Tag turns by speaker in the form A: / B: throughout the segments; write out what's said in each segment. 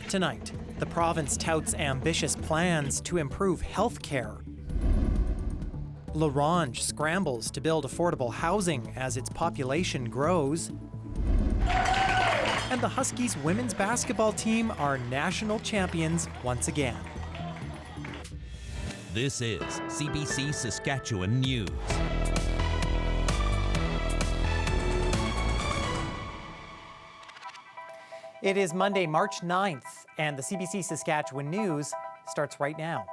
A: Tonight, the province touts ambitious plans to improve health care. Ronge scrambles to build affordable housing as its population grows. And the Huskies women's basketball team are national champions once again.
B: This is CBC Saskatchewan News.
A: It is Monday, March 9th, and the CBC Saskatchewan News starts right now.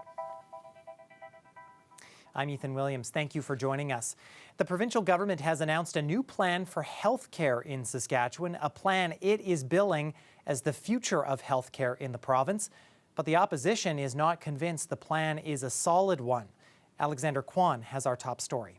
A: I'm Ethan Williams. Thank you for joining us. The provincial government has announced a new plan for health care in Saskatchewan, a plan it is billing as the future of health care in the province. But the opposition is not convinced the plan is a solid one. Alexander Kwan has our top story.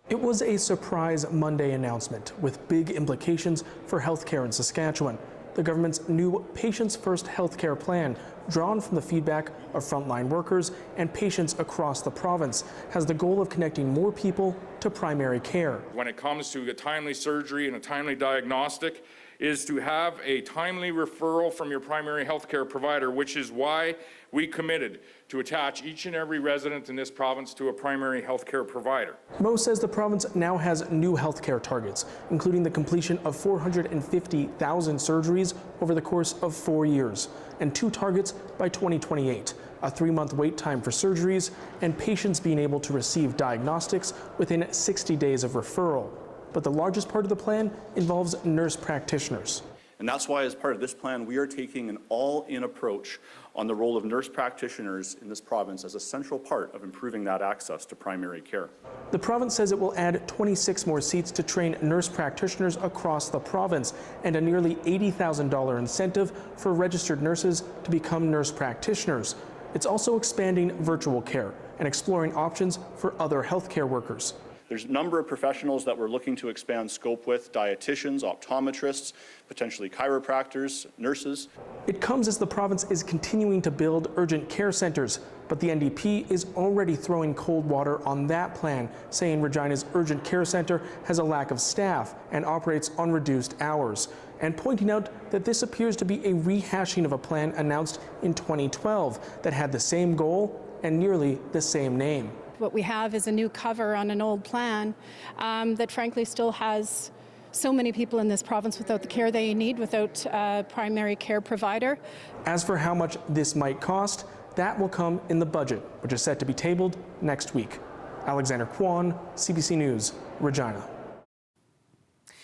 C: It was a surprise Monday announcement with big implications for health care in Saskatchewan. The government's new Patients First healthcare plan, drawn from the feedback of frontline workers and patients across the province, has the goal of connecting more people to primary care.
D: When it comes to a timely surgery and a timely diagnostic, is to have a timely referral from your primary healthcare provider, which is why we committed to attach each and every resident in this province to a primary healthcare provider.
C: Mo says the province now has new healthcare targets, including the completion of 450,000 surgeries over the course of 4 years, and 2 targets by 2028, a 3-month wait time for surgeries, and patients being able to receive diagnostics within 60 days of referral. But the largest part of the plan involves nurse practitioners.
E: And that's why, as part of this plan, we are taking an all-in approach on the role of nurse practitioners in this province as a central part of improving that access to primary care.
C: The province says it will add 26 more seats to train nurse practitioners across the province and a nearly $80,000 incentive for registered nurses to become nurse practitioners. It's also expanding virtual care and exploring options for other healthcare workers.
E: There's a number of professionals that we're looking to expand scope with: dietitians, optometrists, potentially chiropractors, nurses.
C: It comes as the province is continuing to build urgent care centers, but the NDP is already throwing cold water on that plan, saying Regina's urgent care center has a lack of staff and operates on reduced hours, and pointing out that this appears to be a rehashing of a plan announced in 2012 that had the same goal and nearly the same name.
F: What we have is a new cover on an old plan that frankly still has so many people in this province without the care they need, without a primary care provider.
C: As for how much this might cost, that will come in the budget, which is set to be tabled next week. Alexander Kwan, CBC News, Regina.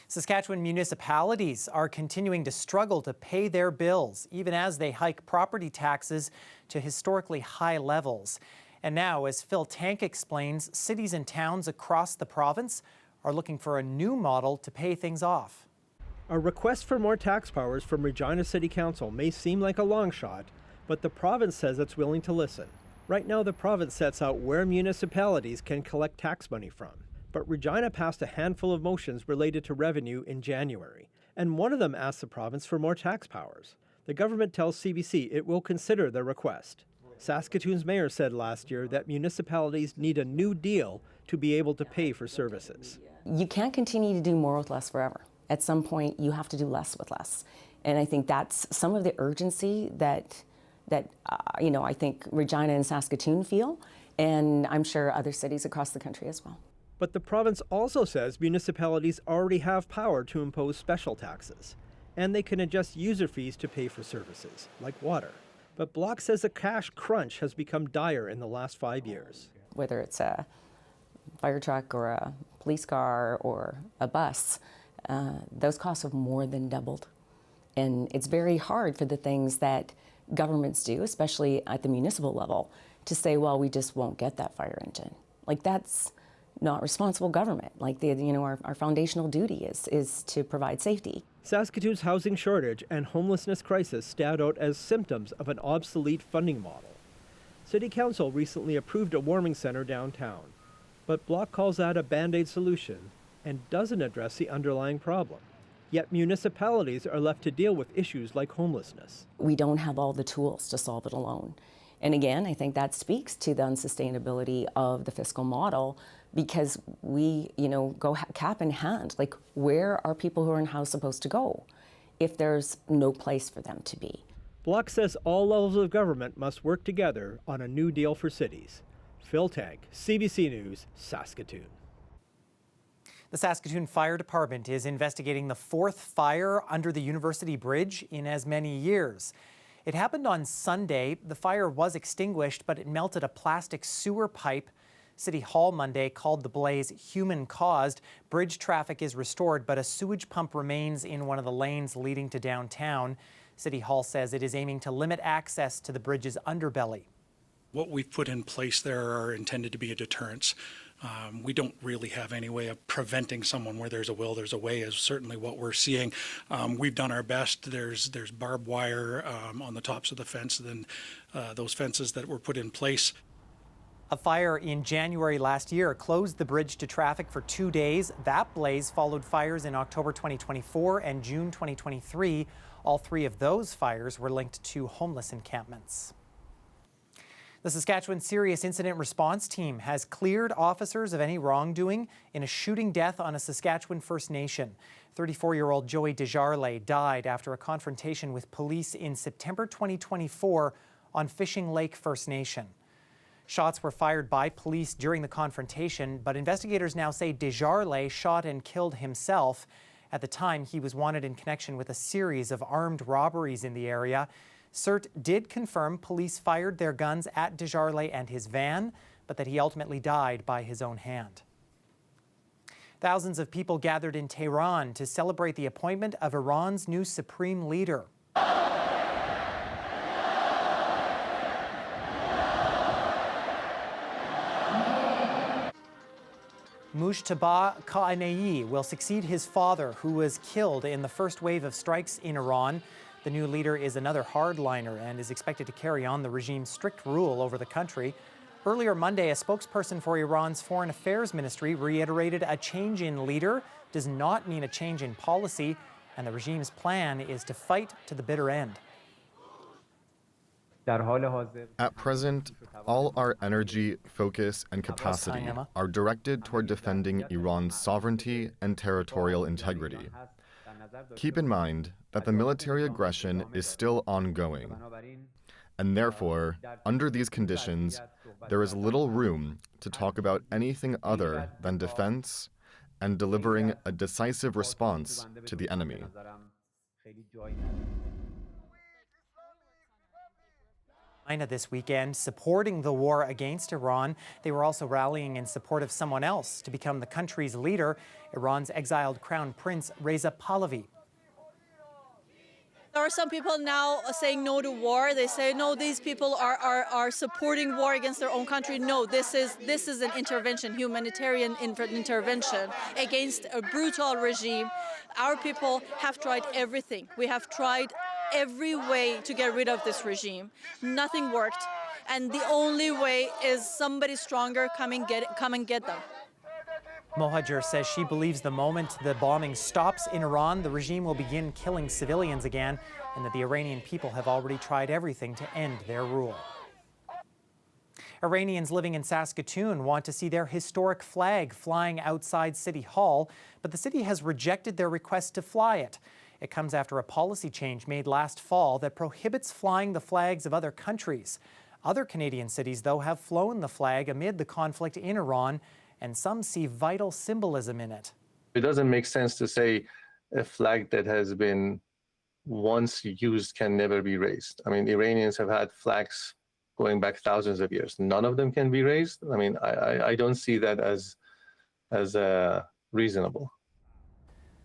A: Saskatchewan municipalities are continuing to struggle to pay their bills, even as they hike property taxes to historically high levels. And now, as Phil Tank explains, cities and towns across the province are looking for a new model to pay things off.
G: A request for more tax powers from Regina City Council may seem like a long shot, but the province says it's willing to listen. Right now, the province sets out where municipalities can collect tax money from. But Regina passed a handful of motions related to revenue in January, and one of them asked the province for more tax powers. The government tells CBC it will consider the request. Saskatoon's mayor said last year that municipalities need a new deal to be able to pay for services.
H: You can't continue to do more with less forever. At some point, you have to do less with less. And I think that's some of the urgency that I think Regina and Saskatoon feel, and I'm sure other cities across the country as well.
G: But the province also says municipalities already have power to impose special taxes, and they can adjust user fees to pay for services, like water. But Block says the cash crunch has become dire in the last 5 years.
H: Whether it's a fire truck or a police car or a bus, those costs have more than doubled. And it's very hard for the things that governments do, especially at the municipal level, to say, well, we just won't get that fire engine. Like, that's not responsible government. Like, our foundational duty is to provide safety.
G: Saskatoon's housing shortage and homelessness crisis stand out as symptoms of an obsolete funding model. City Council recently approved a warming center downtown, but Block calls that a band-aid solution and doesn't address the underlying problem. Yet municipalities are left to deal with issues like homelessness.
H: We don't have all the tools to solve it alone. And again, I think that speaks to the unsustainability of the fiscal model, because we, go cap in hand. Like, where are people who are in house supposed to go if there's no place for them to be?
G: Block says all levels of government must work together on a new deal for cities. Phil Tank, CBC News, Saskatoon.
A: The Saskatoon Fire Department is investigating the fourth fire under the University Bridge in as many years. It happened on Sunday. The fire was extinguished, but it melted a plastic sewer pipe. City Hall Monday called the blaze human-caused. Bridge traffic is restored, but a sewage pump remains in one of the lanes leading to downtown. City Hall says it is aiming to limit access to the bridge's underbelly.
I: What we've put in place there are intended to be a deterrence. We don't really have any way of preventing someone. Where there's a will, there's a way, is certainly what we're seeing. We've done our best. There's barbed wire on the tops of the fence, and then those fences that were put in place.
A: A fire in January last year closed the bridge to traffic for 2 days. That blaze followed fires in October 2024 and June 2023. All three of those fires were linked to homeless encampments. The Saskatchewan Serious Incident Response Team has cleared officers of any wrongdoing in a shooting death on a Saskatchewan First Nation. 34-year-old Joey Desjardins died after a confrontation with police in September 2024 on Fishing Lake First Nation. Shots were fired by police during the confrontation, but investigators now say Desjardins shot and killed himself. At the time, he was wanted in connection with a series of armed robberies in the area. CERT did confirm police fired their guns at Desjardins and his van, but that he ultimately died by his own hand. Thousands of people gathered in Tehran to celebrate the appointment of Iran's new supreme leader. Mujtaba Khamenei will succeed his father, who was killed in the first wave of strikes in Iran. The new leader is another hardliner and is expected to carry on the regime's strict rule over the country. Earlier Monday, a spokesperson for Iran's Foreign Affairs Ministry reiterated a change in leader does not mean a change in policy, and the regime's plan is to fight to the bitter end.
J: At present, all our energy, focus, and capacity are directed toward defending Iran's sovereignty and territorial integrity. Keep in mind that the military aggression is still ongoing, and therefore, under these conditions, there is little room to talk about anything other than defense and delivering a decisive response to the enemy.
A: China this weekend supporting the war against Iran. They were also rallying in support of someone else to become the country's leader, Iran's exiled Crown Prince Reza Pahlavi.
K: There are some people now saying no to war. They say, no, these people are supporting war against their own country. No, this is an intervention, humanitarian intervention against a brutal regime. Our people have tried everything. We have tried every way to get rid of this regime. Nothing worked. And the only way is somebody stronger come and get them.
A: Mohajer says she believes the moment the bombing stops in Iran, the regime will begin killing civilians again, and that the Iranian people have already tried everything to end their rule. Iranians living in Saskatoon want to see their historic flag flying outside City Hall, but the city has rejected their request to fly it. It comes after a policy change made last fall that prohibits flying the flags of other countries. Other Canadian cities, though, have flown the flag amid the conflict in Iran, and some see vital symbolism in it.
L: It doesn't make sense to say a flag that has been once used can never be raised. I mean, Iranians have had flags going back thousands of years. None of them can be raised. I mean, I don't see that as reasonable.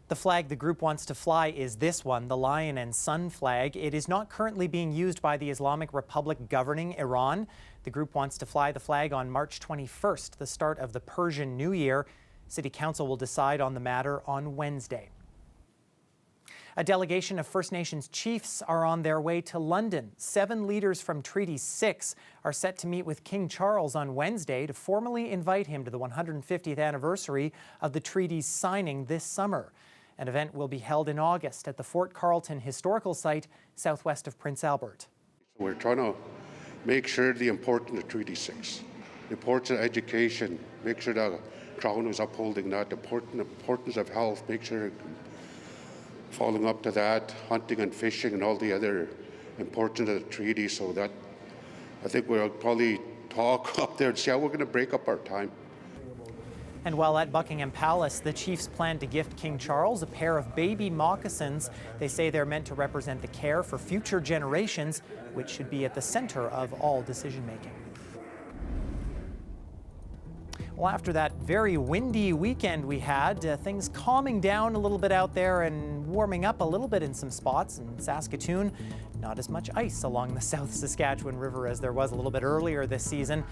A: The flag the group wants to fly is this one, the Lion and Sun flag. It is not currently being used by the Islamic Republic governing Iran. The group wants to fly the flag on March 21st, the start of the Persian New Year. City Council will decide on the matter on Wednesday. A delegation of First Nations chiefs are on their way to London. 7 leaders from Treaty 6 are set to meet with King Charles on Wednesday to formally invite him to the 150th anniversary of the treaty's signing this summer. An event will be held in August at the Fort Carlton Historical Site, southwest of Prince Albert.
M: We're trying to make sure the importance of Treaty 6, the importance of education, make sure the Crown is upholding that, the importance of health, make sure following up to that, hunting and fishing and all the other importance of the treaty, so that I think we'll probably talk up there and see how we're going to break up our time.
A: And while at Buckingham Palace, the Chiefs plan to gift King Charles a pair of baby moccasins. They say they're meant to represent the care for future generations, which should be at the center of all decision-making. Well, after that very windy weekend we had, things calming down a little bit out there and warming up a little bit in some spots. In Saskatoon, not as much ice along the South Saskatchewan River as there was a little bit earlier this season.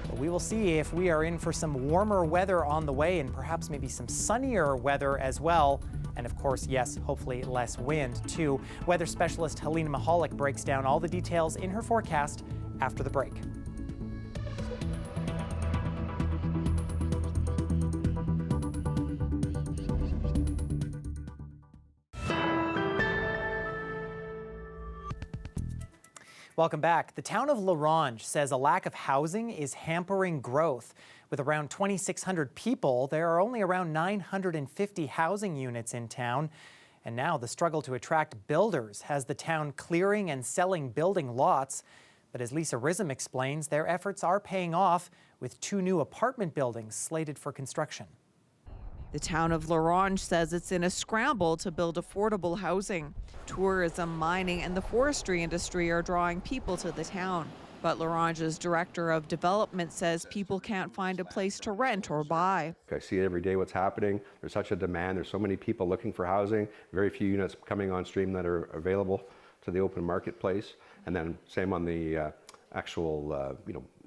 A: But we will see if we are in for some warmer weather on the way and perhaps maybe some sunnier weather as well. And of course, yes, hopefully less wind too. Weather specialist Helena Mahalik breaks down all the details in her forecast after the break. Welcome back. The town of Ronge says a lack of housing is hampering growth. With around 2,600 people, there are only around 950 housing units in town. And now the struggle to attract builders has the town clearing and selling building lots. But as Lisa Rism explains, their efforts are paying off with 2 new apartment buildings slated for construction.
N: The town of Ronge says it's in a scramble to build affordable housing. Tourism, mining, and the forestry industry are drawing people to the town. But Ronge's director of development says people can't find a place to rent or buy.
O: I see it every day what's happening. There's such a demand. There's so many people looking for housing, very few units coming on stream that are available to the open marketplace. And then same on the actual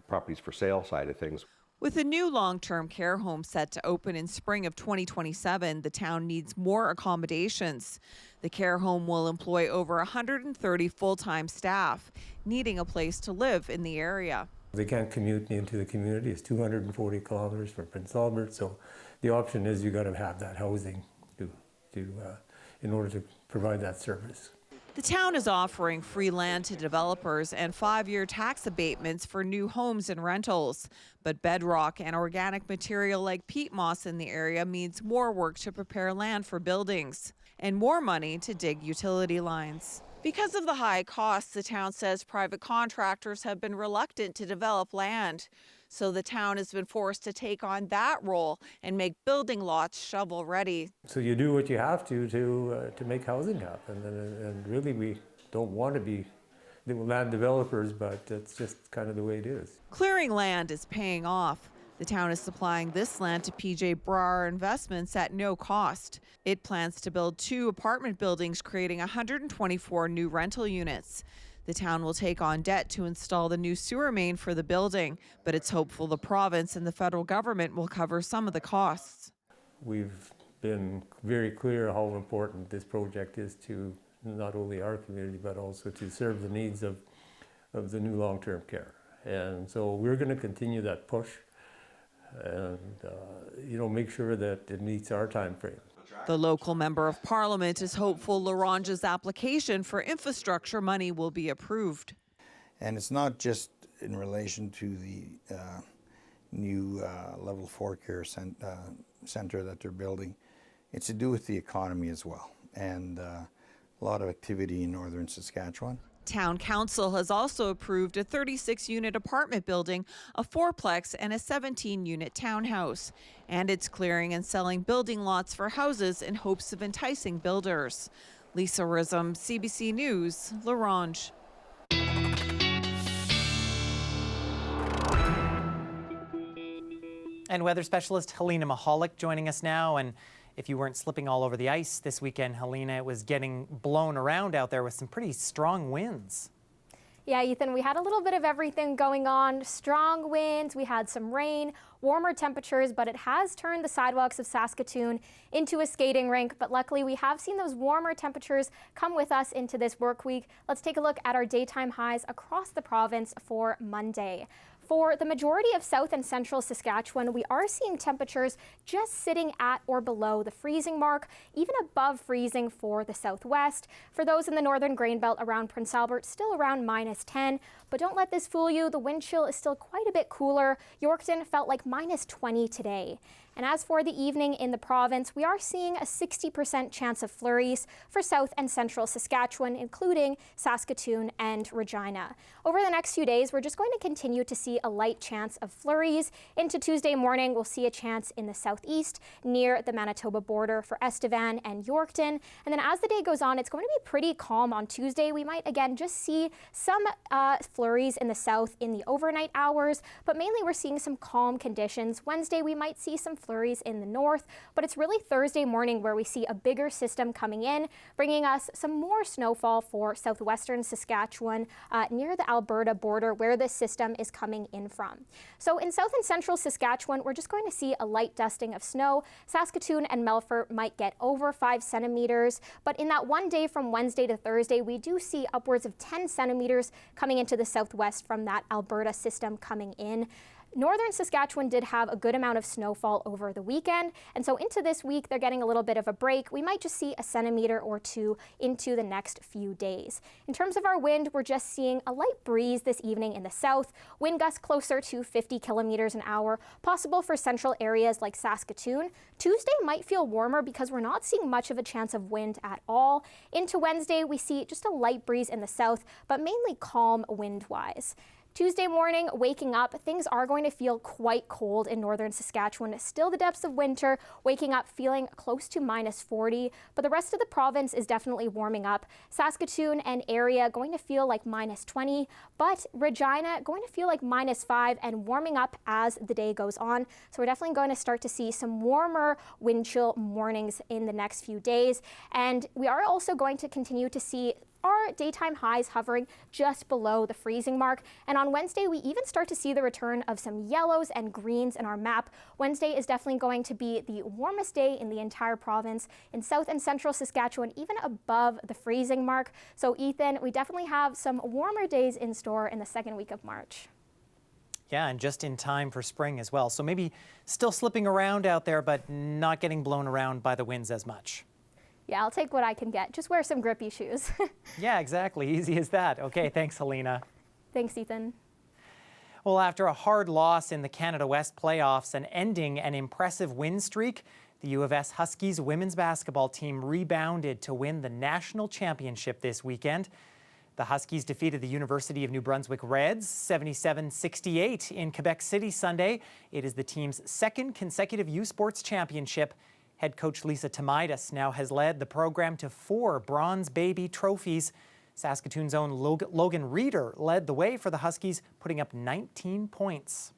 O: properties for sale side of things.
N: With a new long-term care home set to open in spring of 2027, the town needs more accommodations. The care home will employ over 130 full-time staff, needing a place to live in the area.
P: They can't commute into the community. It's 240 kilometers from Prince Albert, so the option is you got to have that housing in order to provide that service.
N: The town is offering free land to developers and 5-year tax abatements for new homes and rentals. But bedrock and organic material like peat moss in the area means more work to prepare land for buildings and more money to dig utility lines. Because of the high costs, the town says private contractors have been reluctant to develop land. So the town has been forced to take on that role and make building lots shovel ready.
P: So you do what you have to make housing happen. And really we don't want to be the land developers, but it's just kind of the way it is.
N: Clearing land is paying off. The town is supplying this land to PJ Brar Investments at no cost. It plans to build 2 apartment buildings, creating 124 new rental units. The town will take on debt to install the new sewer main for the building, but it's hopeful the province and the federal government will cover some of the costs.
P: We've been very clear how important this project is to not only our community, but also to serve the needs of the new long-term care. And so we're going to continue that push and make sure that it meets our time frame.
N: The local member of parliament is hopeful Ronge's application for infrastructure money will be approved.
Q: And it's not just in relation to the new level 4 care center that they're building. It's to do with the economy as well, and a lot of activity in northern Saskatchewan.
N: Town Council has also approved a 36-unit apartment building, a 4-plex, and a 17-unit townhouse. And it's clearing and selling building lots for houses in hopes of enticing builders. Lisa Rism, CBC News, Ronge.
A: And weather specialist Helena Mahalik joining us now. And if you weren't slipping all over the ice this weekend, Helena, it was getting blown around out there with some pretty strong winds.
R: Yeah, Ethan, we had a little bit of everything going on. Strong winds, we had some rain, warmer temperatures, but it has turned the sidewalks of Saskatoon into a skating rink. But luckily, we have seen those warmer temperatures come with us into this work week. Let's take a look at our daytime highs across the province for Monday. For the majority of south and central Saskatchewan, we are seeing temperatures just sitting at or below the freezing mark, even above freezing for the southwest. For those in the northern grain belt around Prince Albert, still around -10. But don't let this fool you, the wind chill is still quite a bit cooler. Yorkton felt like -20 today. And as for the evening in the province, we are seeing a 60% chance of flurries for south and central Saskatchewan, including Saskatoon and Regina. Over the next few days, we're just going to continue to see a light chance of flurries. Into Tuesday morning, we'll see a chance in the southeast near the Manitoba border for Estevan and Yorkton. And then as the day goes on, it's going to be pretty calm on Tuesday. We might again just see some flurries in the south in the overnight hours, but mainly we're seeing some calm conditions. Wednesday, we might see some flurries in the north, but it's really Thursday morning where we see a bigger system coming in, bringing us some more snowfall for southwestern Saskatchewan near the Alberta border where this system is coming in from. So in south and central Saskatchewan, we're just going to see a light dusting of snow. Saskatoon and Melfort might get over 5 centimeters, but in that one day from Wednesday to Thursday, we do see upwards of 10 centimeters coming into the southwest from that Alberta system coming in. Northern Saskatchewan did have a good amount of snowfall over the weekend, and so into this week they're getting a little bit of a break. We might just see a centimeter or two into the next few days. In terms of our wind, we're just seeing a light breeze this evening in the south, wind gusts closer to 50 kilometers an hour, possible for central areas like Saskatoon. Tuesday might feel warmer because we're not seeing much of a chance of wind at all. Into Wednesday, we see just a light breeze in the south, but mainly calm wind-wise. Tuesday morning, waking up, things are going to feel quite cold in northern Saskatchewan. Still the depths of winter, waking up feeling close to -40, but the rest of the province is definitely warming up. Saskatoon and area going to feel like -20, but Regina going to feel like -5 and warming up as the day goes on. So we're definitely going to start to see some warmer wind chill mornings in the next few days. And we are also going to continue to see our daytime highs hovering just below the freezing mark. And on Wednesday, we even start to see the return of some yellows and greens in our map. Wednesday is definitely going to be the warmest day in the entire province. In south and central Saskatchewan, even above the freezing mark. So Ethan, we definitely have some warmer days in store in the second week of March.
A: Yeah, and just in time for spring as well. So maybe still slipping around out there, but not getting blown around by the winds as much.
R: Yeah, I'll take what I can get. Just wear some grippy shoes.
A: Yeah, exactly. Easy as that. Okay, thanks, Helena.
R: Thanks, Ethan.
A: Well, after a hard loss in the Canada West playoffs and ending an impressive win streak, the U.S Huskies women's basketball team rebounded to win the national championship this weekend. The Huskies defeated the University of New Brunswick Reds 77-68 in Quebec City Sunday. It is the team's second consecutive U Sports championship. Head coach Lisa Tomaitis now has led the program to 4 Bronze Baby trophies. Saskatoon's own Logan Reeder led the way for the Huskies, putting up 19 points.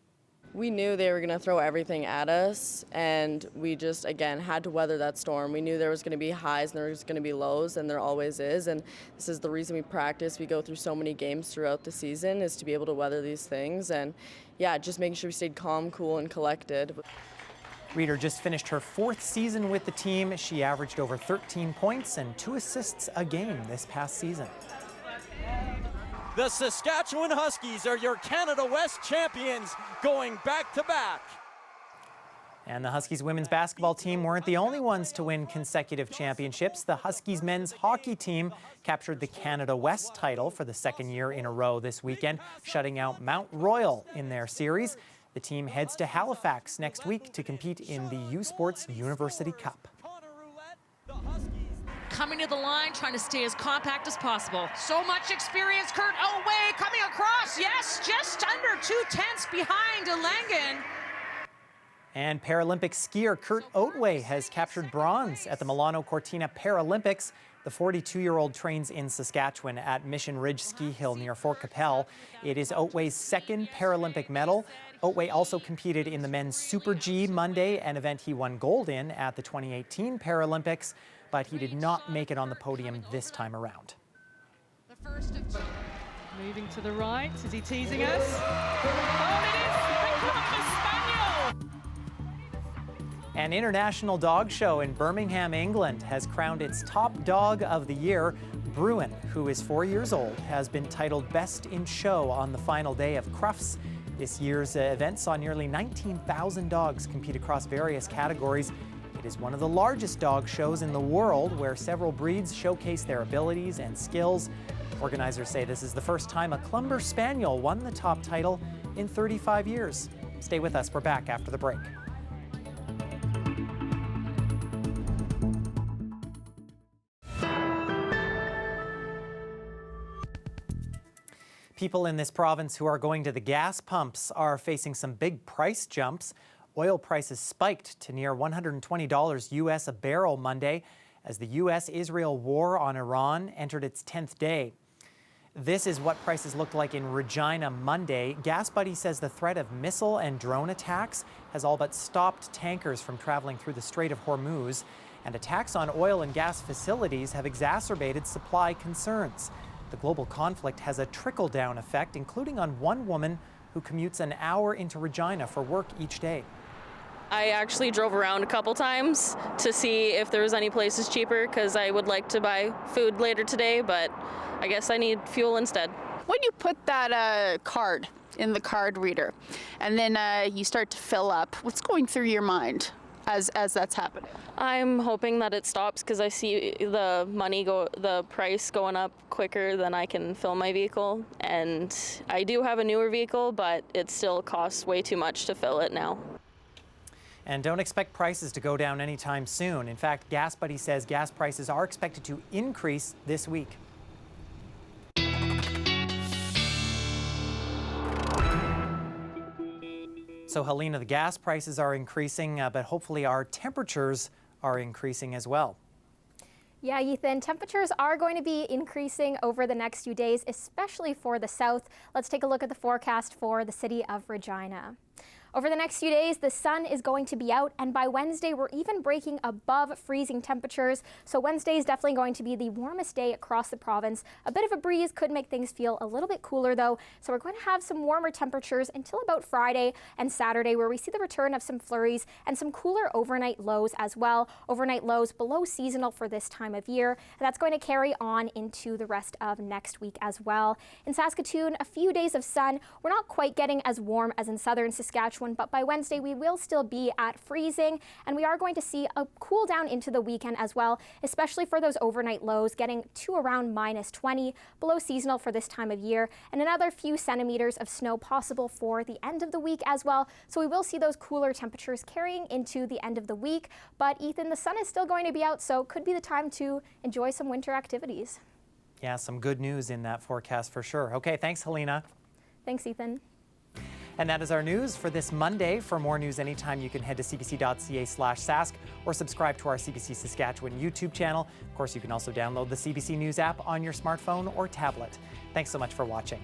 S: We knew they were going to throw everything at us, and we just, again, had to weather that storm. We knew there was going to be highs and there was going to be lows, and there always is, and this is the reason we practice. We go through so many games throughout the season is to be able to weather these things, and yeah, just making sure we stayed calm, cool, and collected.
A: Reeder just finished her 4th season with the team. She averaged over 13 points and 2 assists a game this past season.
T: The Saskatchewan Huskies are your Canada West champions, going back-to-back.
A: And the Huskies women's basketball team weren't the only ones to win consecutive championships. The Huskies men's hockey team captured the Canada West title for the 2nd year in a row this weekend, shutting out Mount Royal in their series. The team heads to Halifax next week to compete in the U Sports University Cup.
U: Coming to the line, trying to stay as compact as possible. So much experience, Kurt Otway coming across. Yes, just under 2/10 behind Langen.
A: And Paralympic skier Kurt Otway has captured bronze at the Milano Cortina Paralympics. The 42-year-old trains in Saskatchewan at Mission Ridge Ski Hill near Fort Capel. It is Otway's 2nd Paralympic medal. Otway also competed in the men's Super G Monday, an event he won gold in at the 2018 Paralympics, but he did not make it on the podium this time around.
U: The first of two. Moving to the right, is he teasing us? Oh, it is the Columbus Spaniel!
A: An international dog show in Birmingham, England has crowned its top dog of the year. Bruin, who is 4 years old, has been titled Best in Show on the final day of Crufts. This year's event saw nearly 19,000 dogs compete across various categories. It is one of the largest dog shows in the world, where several breeds showcase their abilities and skills. Organizers say this is the first time a Clumber Spaniel won the top title in 35 years. Stay with us, we're back after the break. People in this province who are going to the gas pumps are facing some big price jumps. Oil prices spiked to near $120 U.S. a barrel Monday as the U.S. Israel war on Iran entered its 10th day. This is what prices looked like in Regina Monday. Gas Buddy says the threat of missile and drone attacks has all but stopped tankers from traveling through the Strait of Hormuz, and attacks on oil and gas facilities have exacerbated supply concerns. The global conflict has a trickle-down effect, including on one woman who commutes an hour into Regina for work each day.
B: I actually drove around a couple times to see if there was any places cheaper because I would like to buy food later today, but I guess I need fuel instead.
V: When you put that card in the card reader and then you start to fill up, what's going through your mind as that's happening?
B: I'm hoping that it stops because I see the price going up quicker than I can fill my vehicle. And I do have a newer vehicle, but it still costs way too much to fill it now.
A: And don't expect prices to go down anytime soon. In fact, Gas Buddy says gas prices are expected to increase this week. So, Helena, the gas prices are increasing, but hopefully our temperatures are increasing as well.
R: Yeah, Ethan, temperatures are going to be increasing over the next few days, especially for the south. Let's take a look at the forecast for the city of Regina. Over the next few days, the sun is going to be out, and by Wednesday, we're even breaking above freezing temperatures. So Wednesday is definitely going to be the warmest day across the province. A bit of a breeze could make things feel a little bit cooler, though. So we're going to have some warmer temperatures until about Friday and Saturday, where we see the return of some flurries and some cooler overnight lows as well. Overnight lows below seasonal for this time of year, and that's going to carry on into the rest of next week as well. In Saskatoon, a few days of sun. We're not quite getting as warm as in southern Saskatchewan, but by Wednesday we will still be at freezing, and we are going to see a cool down into the weekend as well, especially for those overnight lows getting to around -20, below seasonal for this time of year, and another few centimeters of snow possible for the end of the week as well. So we will see those cooler temperatures carrying into the end of the week. But Ethan, the sun is still going to be out, so could be the time to enjoy some winter activities.
A: Yeah, some good news in that forecast for sure. Okay, thanks, Helena.
R: Thanks, Ethan.
A: And that is our news for this Monday. For more news anytime, you can head to cbc.ca/Sask or subscribe to our CBC Saskatchewan YouTube channel. Of course, you can also download the CBC News app on your smartphone or tablet. Thanks so much for watching.